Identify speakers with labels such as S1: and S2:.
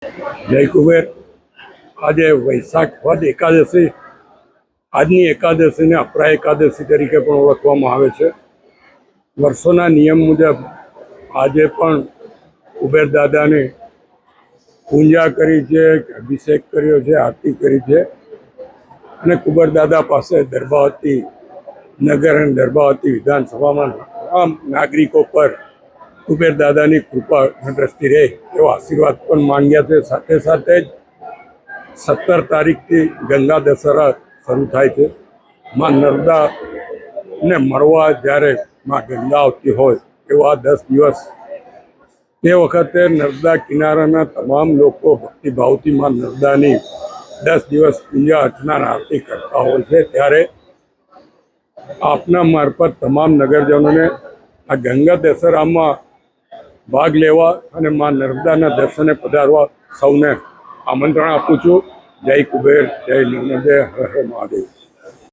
S1: જય કુબેર. આજે વૈશાખ વદ એકાદશી, આજની એકાદશીને અપરા એકાદશી તરીકે પણ ઓળખવામાં આવે છે. વર્ષોના નિયમ મુજબ આજે પણ કુબેર દાદાની પૂજા કરી છે, અભિષેક કર્યો છે, આરતી કરી છે અને કુબેર દાદા પાસે દર્ભાવતી નગર અને દર્ભાવતી વિધાનસભામાં તમામ નાગરિકો પર કુબેર દાદાની કૃપા દ્રષ્ટિ રહે એવો આશીર્વાદ પણ માંગ્યા છે. સાથે સાથે જ 17 તારીખથી ગંગા દશેરા શરૂ થાય છે. માં નર્મદાને મળવા જ્યારે માં ગંગા આવતી હોય એવા 10 દિવસ તે વખતે નર્મદા કિનારાના તમામ લોકો ભક્તિભાવથી માં નર્મદાની 10 દિવસ પૂજા અર્ચના આરતી કરતા હોય છે. ત્યારે આપના મારફત તમામ નગરજનોને આ ગંગા દશેરામાં ભાગ લેવા અને માં નર્મદાના દર્શને પધારવા સૌને આમંત્રણ આપું છું. જય કુબેર, જય નર્મદે, હર હર મહાદેવ.